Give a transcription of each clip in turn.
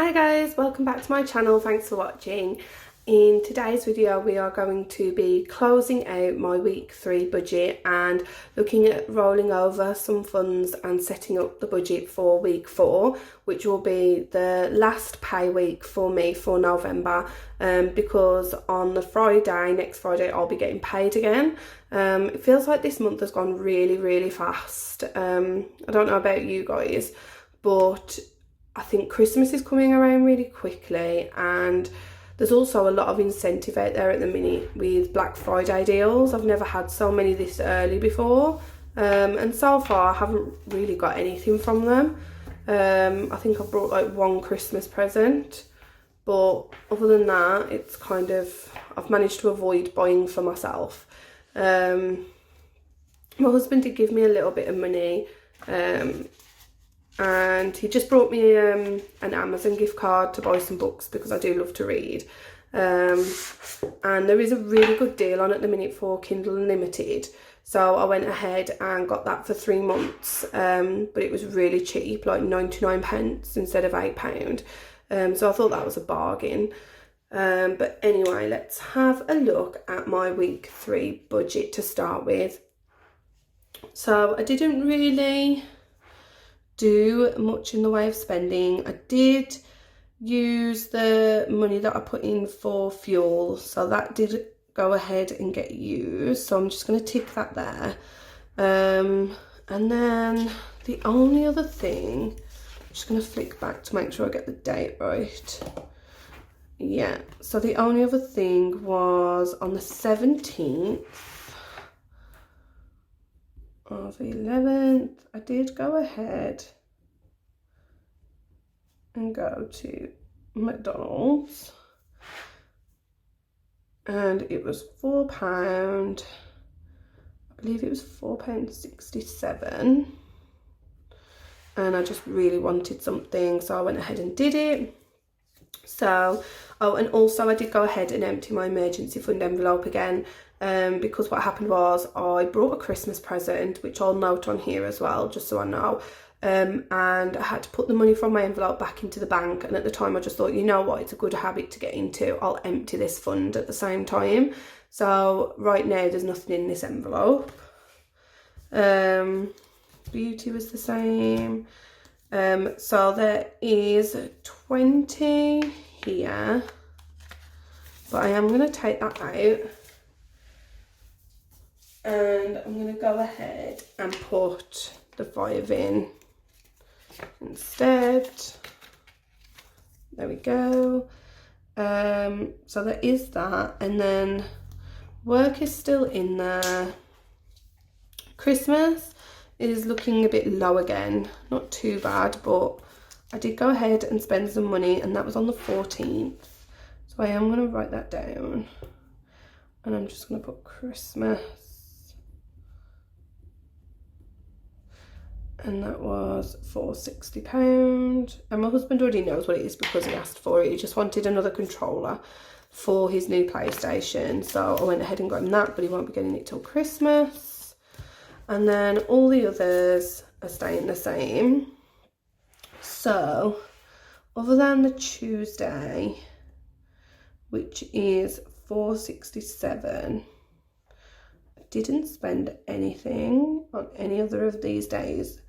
Hi guys, welcome back to my channel. Thanks for watching. In today's video we are going to be closing out my week 3 budget and looking at rolling over some funds and setting up the budget for week 4, which will be the last pay week for me for November, because on the next Friday I'll be getting paid again. It feels like this month has gone really fast. I don't know about you guys, but I think Christmas is coming around really quickly, and there's also a lot of incentive out there at the minute with Black Friday deals. I've never had so many this early before, and so far I haven't really got anything from them. I think I've brought like one Christmas present, but other than that, it's kind of, I've managed to avoid buying for myself. My husband did give me a little bit of money, and he just brought me an Amazon gift card to buy some books because I do love to read, and there is a really good deal on at the minute for Kindle Unlimited, so I went ahead and got that for 3 months, but it was really cheap, like 99p instead of £8, so I thought that was a bargain. But anyway, let's have a look at my week 3 budget to start with. So I didn't really do much in the way of spending. I did use the money that I put in for fuel, so that did go ahead and get used, so I'm just going to tick that there. And then the only other thing, I'm just going to flick back to make sure I get the date right. Yeah, so the only other thing was on the 17th of 11th, I did go ahead and go to McDonald's, and it was £4, I believe it was £4.67, and I just really wanted something, so I went ahead and did it. So, oh, and also I did go ahead and empty my emergency fund envelope again, because what happened was I brought a Christmas present, which I'll note on here as well, just so I know, and I had to put the money from my envelope back into the bank, and at the time I just thought, you know what, it's a good habit to get into, I'll empty this fund at the same time. So right now there's nothing in this envelope. Beauty was the same. So there is 20 here, but I am going to take that out, and I'm going to go ahead and put the 5 in instead. There we go. So there is that, and then work is still in there. Christmas is looking a bit low again, not too bad, but I did go ahead and spend some money, and that was on the 14th, so I am going to write that down, and I'm just going to put Christmas, and that was for £60, and my husband already knows what it is because he asked for it. He just wanted another controller for his new PlayStation, so I went ahead and got him that, but he won't be getting it till Christmas. And then all the others are staying the same. So, other than the Tuesday, which is £4.67, I didn't spend anything on any other of these days,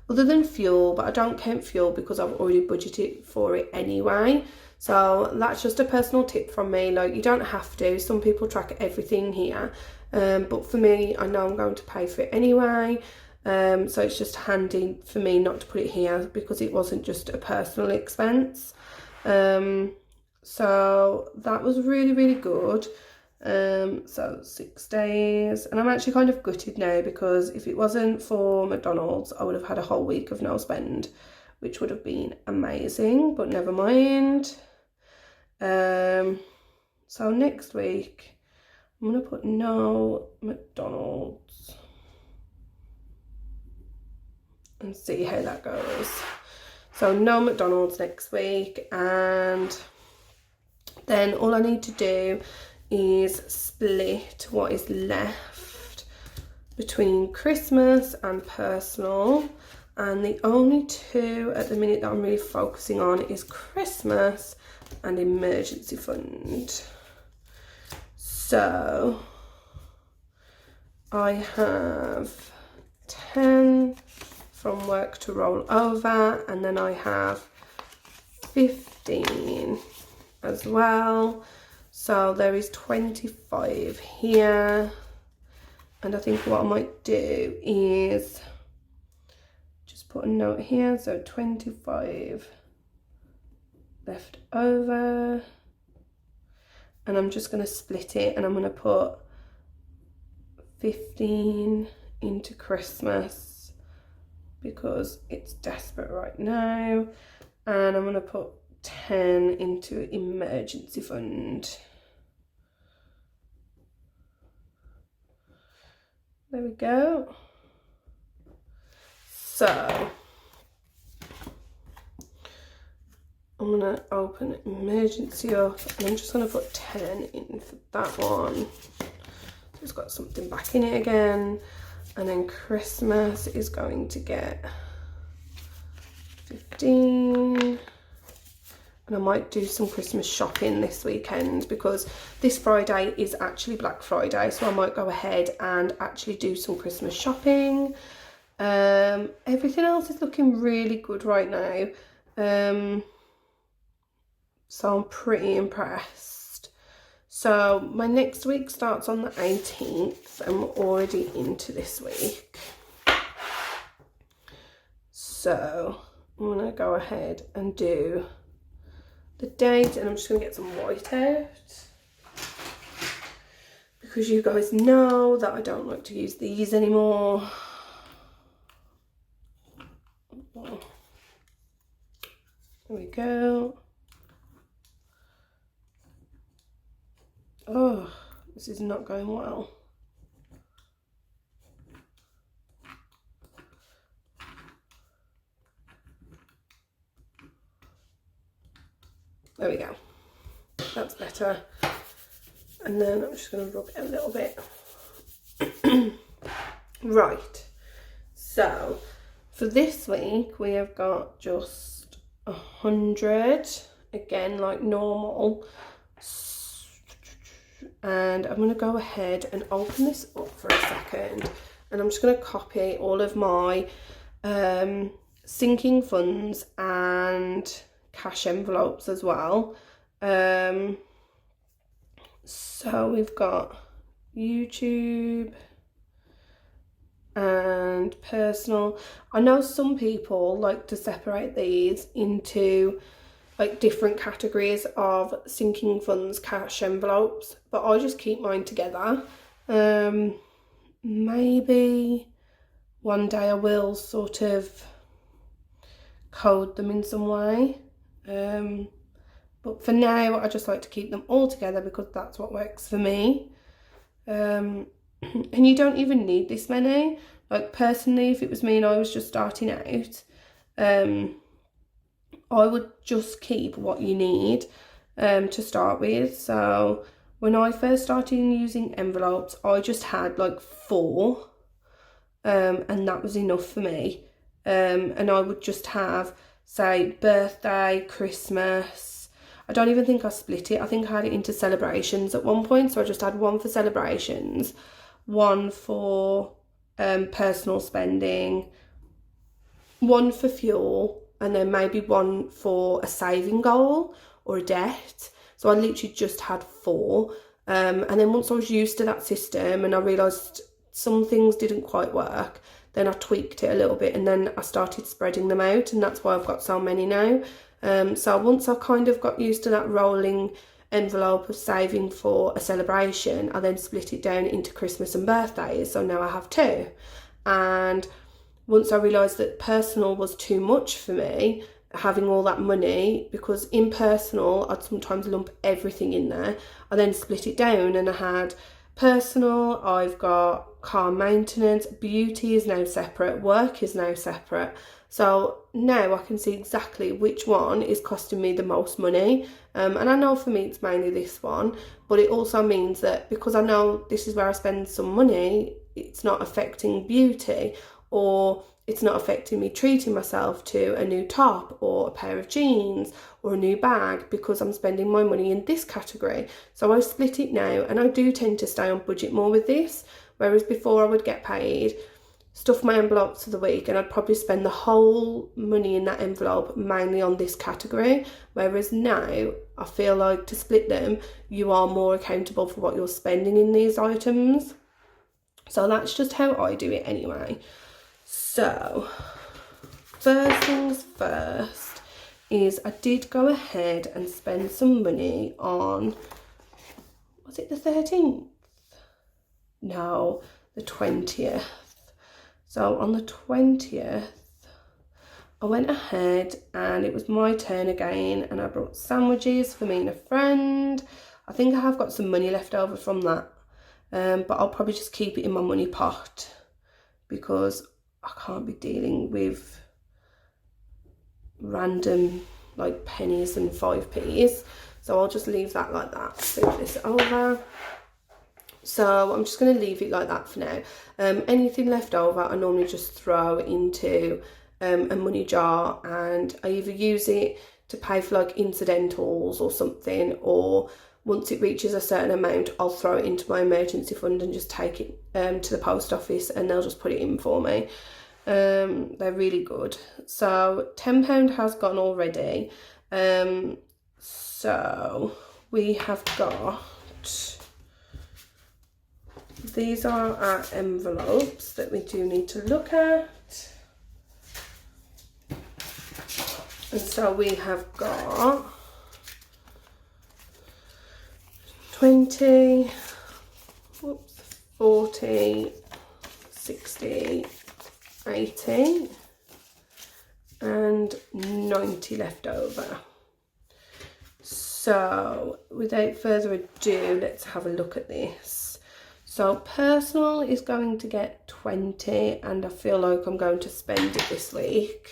other than fuel, but I don't count fuel because I've already budgeted for it anyway. So that's just a personal tip from me, like you don't have to, some people track everything here, but for me, I know I'm going to pay for it anyway, so it's just handy for me not to put it here because it wasn't just a personal expense. So that was really good. So 6 days, and I'm actually kind of gutted now because if it wasn't for McDonald's I would have had a whole week of no spend, which would have been amazing, but never mind. So next week I'm gonna put no McDonald's and see how that goes. So no McDonald's next week, and then all I need to do is split what is left between Christmas and personal. And the only two at the minute that I'm really focusing on is Christmas and emergency fund. So I have 10 from work to roll over, and then I have 15 as well. So there is 25 here. And I think what I might do is just put a note here. So 25 left over. And I'm just going to split it, and I'm going to put 15 into Christmas because it's desperate right now. And I'm going to put 10 into emergency fund. There we go. So I'm going to open emergency up, and I'm just going to put 10 in for that one. So it's got something back in it again. And then Christmas is going to get 15. And I might do some Christmas shopping this weekend because this Friday is actually Black Friday. So I might go ahead and actually do some Christmas shopping. Everything else is looking really good right now. So I'm pretty impressed. So my next week starts on the 18th. And we're already into this week. So I'm going to go ahead and do the date, and I'm just going to get some white out because you guys know that I don't like to use these anymore. There we go. Oh, this is not going well. There we go. That's better. And then I'm just going to rub it a little bit. Right. So for this week, we have got just 100. Again, like normal. And I'm going to go ahead and open this up for a second. And I'm just going to copy all of my sinking funds and cash envelopes as well. So we've got YouTube and personal. I know some people like to separate these into like different categories of sinking funds, cash envelopes, but I just keep mine together. Maybe one day I will sort of code them in some way. But for now, I just like to keep them all together because that's what works for me. And you don't even need this many. Like personally, if it was me and I was just starting out, I would just keep what you need to start with. So when I first started using envelopes, I just had like 4, and that was enough for me. And I would just have, say, birthday, Christmas. I don't even think I split it. I think I had it into celebrations at one point. So I just had one for celebrations, one for personal spending, one for fuel, and then maybe one for a saving goal or a debt. So I literally just had 4. And then once I was used to that system and I realised some things didn't quite work, then I tweaked it a little bit, and then I started spreading them out, and that's why I've got so many now. So once I kind of got used to that rolling envelope of saving for a celebration, I then split it down into Christmas and birthdays. So now I have 2. And once I realised that personal was too much for me, having all that money, because in personal I'd sometimes lump everything in there, I then split it down and I had personal, I've got car maintenance, beauty is now separate, work is now separate. So now I can see exactly which one is costing me the most money. And I know for me it's mainly this one, but it also means that because I know this is where I spend some money, it's not affecting beauty. Or it's not affecting me treating myself to a new top or a pair of jeans or a new bag because I'm spending my money in this category. So I split it now, and I do tend to stay on budget more with this, whereas before I would get paid, stuff my envelopes for the week, and I'd probably spend the whole money in that envelope mainly on this category, whereas now I feel like to split them, you are more accountable for what you're spending in these items. So that's just how I do it anyway. So first things first is I did go ahead and spend some money on, was it the 13th? No, the 20th. So on the 20th, I went ahead and it was my turn again, and I brought sandwiches for me and a friend. I think I have got some money left over from that, but I'll probably just keep it in my money pot because I can't be dealing with random like pennies and 5p's. So I'll just leave that like that. Flip this over. So I'm just going to leave it like that for now. Anything left over I normally just throw into a money jar, and I either use it to pay for like incidentals or something, or once it reaches a certain amount I'll throw it into my emergency fund and just take it to the post office and they'll just put it in for me. They're really good. So £10 has gone already. So we have got, these are our envelopes that we do need to look at. And so we have got 20, 40, 60, 80 and 90 left over. So without further ado, let's have a look at this. So personal is going to get 20, and I feel like I'm going to spend it this week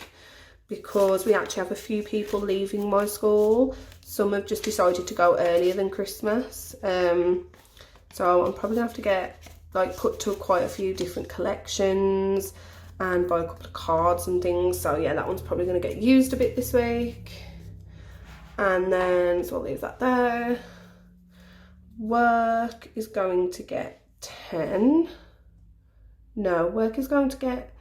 because we actually have a few people leaving my school. Some have just decided to go earlier than Christmas. So I'm probably gonna have to get like put to quite a few different collections and buy a couple of cards and things. So yeah, that one's probably going to get used a bit this week. And then, so I'll leave that there. Work is going to get 10. No, work is going to get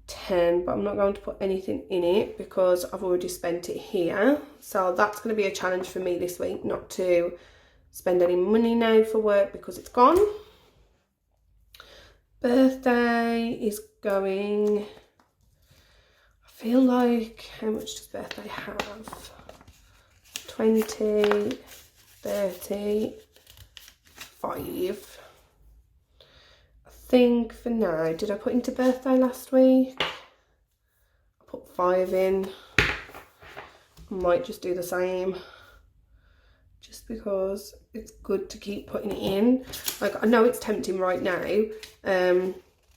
10, but I'm not going to put anything in it because I've already spent it here. So that's going to be a challenge for me this week, not to spend any money now for work because it's gone. Birthday is going, I feel like, how much does birthday have? 20, 30, 5. I think for now, did I put into birthday last week? I put 5 in. I might just do the same, just because it's good to keep putting it in. Like, I know it's tempting right now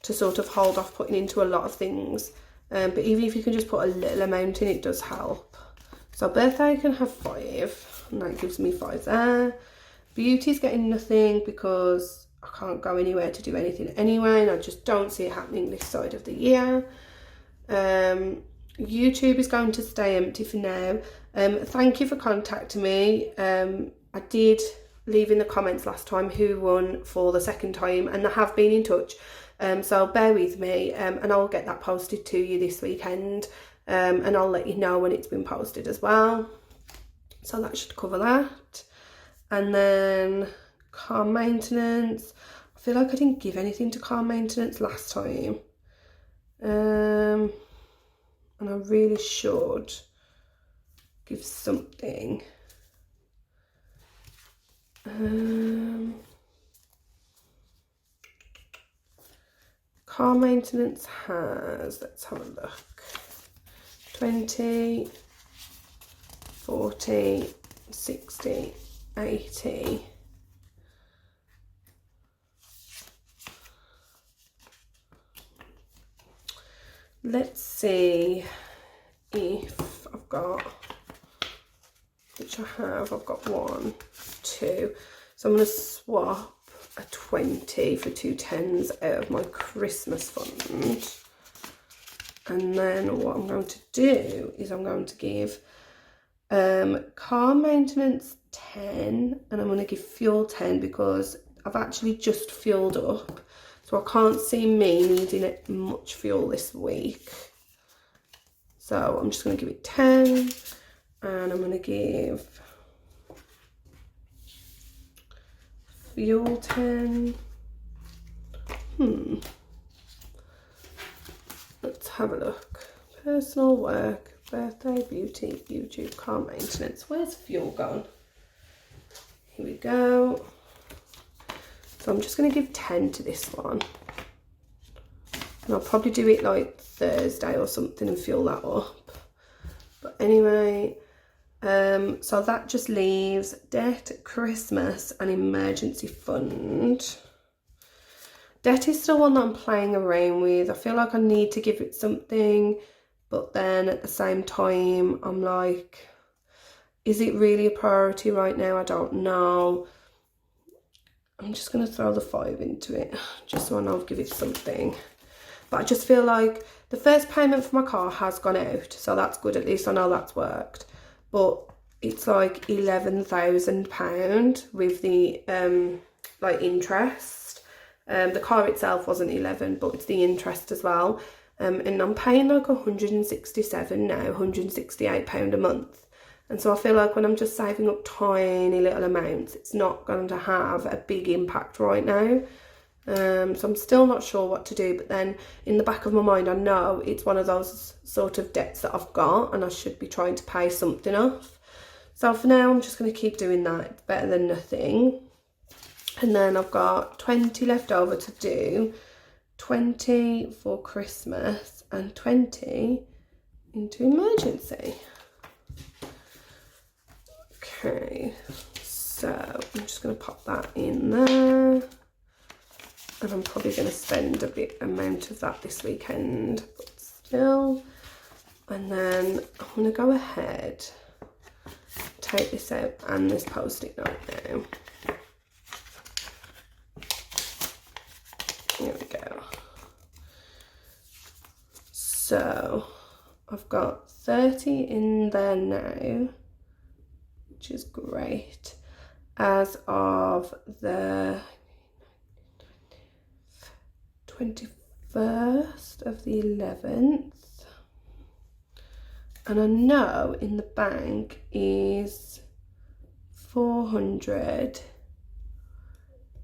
to sort of hold off putting into a lot of things, but even if you can just put a little amount in, it does help. So birthday can have 5, and that gives me 5 there. Beauty's getting nothing because I can't go anywhere to do anything anyway, and I just don't see it happening this side of the year. YouTube is going to stay empty for now. Thank you for contacting me. I did leave in the comments last time who won for the second time, and they have been in touch. So bear with me, and I'll get that posted to you this weekend, and I'll let you know when it's been posted as well. So that should cover that. And then car maintenance. I feel like I didn't give anything to car maintenance last time. And I really should give something. Car maintenance has, let's have a look, 20, 40, 60, 80. Let's see if I've got, which I have, I've got 1, 2. So I'm going to swap a 20 for 2 10s out of my Christmas fund. And then what I'm going to do is I'm going to give car maintenance 10, and I'm going to give fuel 10 because I've actually just fueled up, so I can't see me needing much fuel this week. So I'm just going to give it 10, and I'm going to give fuel 10. Let's have a look. Personal work, birthday, beauty, YouTube, car maintenance. Where's fuel gone? Here we go. So I'm just going to give 10 to this one. And I'll probably do it like Thursday or something and fuel that up. But anyway, so that just leaves debt, Christmas and emergency fund. Debt is still one that I'm playing around with. I feel like I need to give it something, but then at the same time, I'm like, is it really a priority right now? I don't know. I'm just going to throw the 5 into it, just so I know I've given it something. But I just feel like the first payment for my car has gone out, so that's good. At least I know that's worked. But it's like £11,000 with the like interest. The car itself wasn't 11, but it's the interest as well. And I'm paying like 167 now, £168 a month. And so I feel like when I'm just saving up tiny little amounts, it's not going to have a big impact right now. So I'm still not sure what to do, but then in the back of my mind, I know it's one of those sort of debts that I've got and I should be trying to pay something off. So for now, I'm just going to keep doing that. It's better than nothing. And then I've got 20 left over to do, 20 for Christmas and 20 into emergency. Okay, so I'm just going to pop that in there. And I'm probably going to spend a bit amount of that this weekend, but still. And then I'm going to go ahead, take this out and this post-it note now. Here we go. So I've got 30 in there now, which is great, as of the 21st of the 11th. And I know in the bank is 400,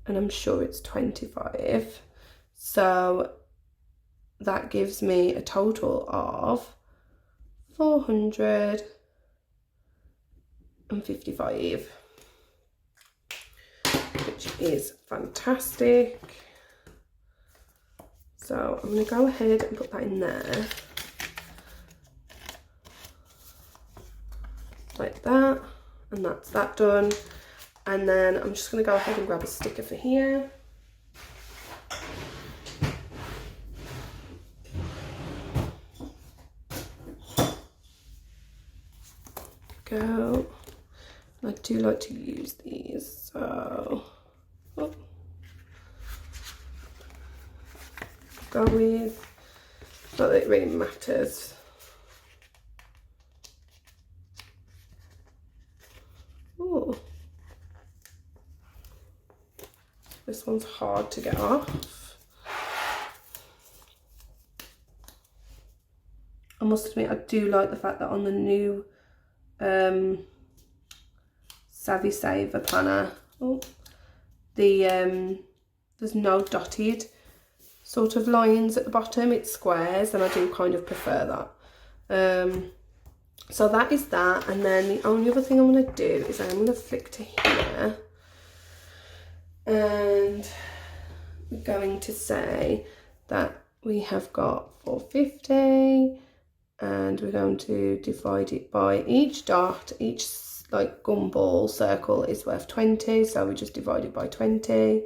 and I'm sure it's 25. So that gives me a total of 455, which is fantastic. So I'm going to go ahead and put that in there, like that, and that's that done. And then I'm just going to go ahead and grab a sticker for here. Go. I do like to use these, so go with, not that it really matters. Oh, this one's hard to get off. I must admit, I do like the fact that on the new Savvy Saver planner, there's no dotted sort of lines at the bottom, it's squares, and I do kind of prefer that. So that is that. And then the only other thing I'm going to do is I'm going to flick to here, and we're going to say that we have got 450, and we're going to divide it by each dot, each like gumball circle is worth 20, so we just divide it by 20,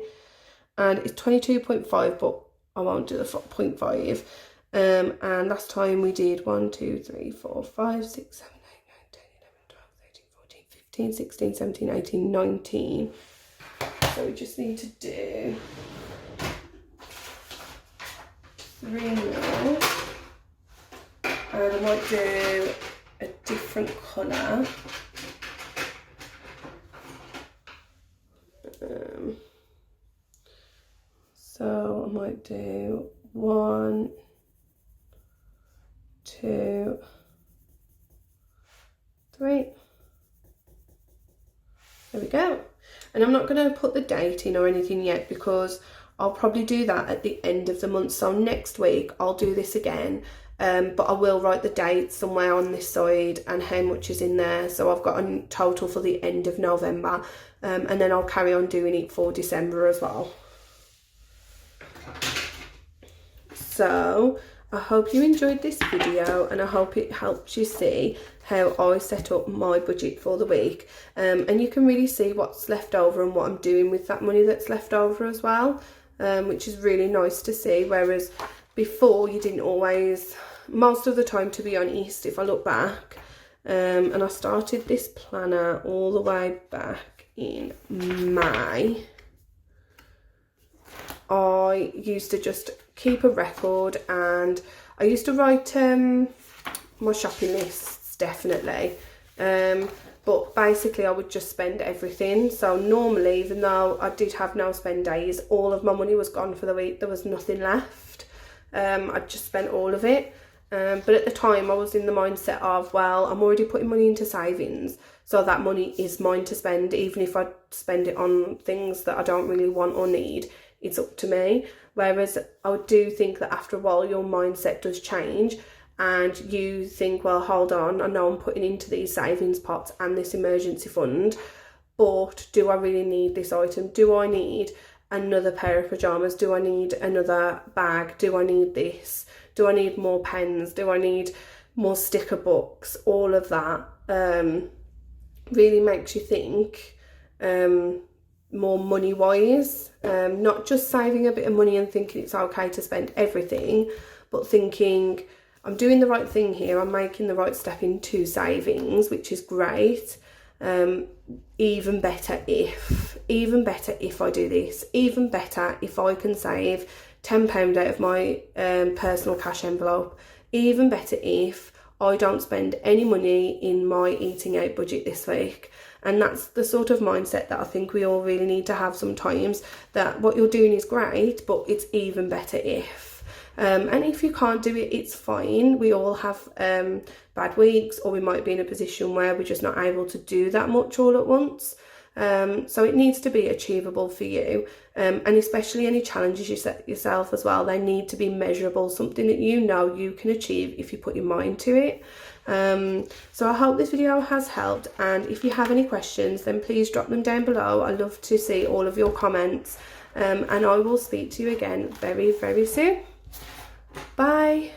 and it's 22.5, but I won't do the 0.5. And last time we did 1, 2, 3, 4, 5, 6, 7, 8, 9, 10, 11, 12, 13, 14, 15, 16, 17, 18, 19. So we just need to do 3 now. and I might do a different colour. So I might do 1, 2, 3. There we go. And I'm not going to put the date in or anything yet because I'll probably do that at the end of the month. So next week I'll do this again, but I will write the date somewhere on this side and how much is in there. So I've got a total for the end of November, and then I'll carry on doing it for December as well. So I hope you enjoyed this video, and I hope it helps you see how I set up my budget for the week, and you can really see what's left over and what I'm doing with that money that's left over as well, which is really nice to see, whereas before you didn't always, most of the time to be honest, if I look back, and I started this planner all the way back in May, I used to just keep a record, and I used to write my shopping lists, definitely, but basically I would just spend everything. So normally, even though I did have no spend days, all of my money was gone for the week. There was nothing left. I just spent all of it, but at the time I was in the mindset of, well, I'm already putting money into savings, so that money is mine to spend. Even if I spend it on things that I don't really want or need, it's up to me. Whereas I do think that after a while your mindset does change, and you think, well, hold on, I know I'm putting into these savings pots and this emergency fund, but do I really need this item? Do I need another pair of pyjamas? Do I need another bag? Do I need this? Do I need more pens? Do I need more sticker books? All of that really makes you think more money wise, not just saving a bit of money and thinking it's okay to spend everything, but thinking I'm doing the right thing here, I'm making the right step into savings, which is great. Even better if I do this, even better if I can save £10 out of my personal cash envelope, even better if I don't spend any money in my eating out budget this week. And that's the sort of mindset that I think we all really need to have sometimes, that what you're doing is great, but it's even better if. And if you can't do it, it's fine. We all have bad weeks, or we might be in a position where we're just not able to do that much all at once. So it needs to be achievable for you, and especially any challenges you set yourself as well, they need to be measurable, something that you know you can achieve if you put your mind to it. So I hope this video has helped, and if you have any questions, then please drop them down below. I love to see all of your comments, and I will speak to you again very, very soon. Bye.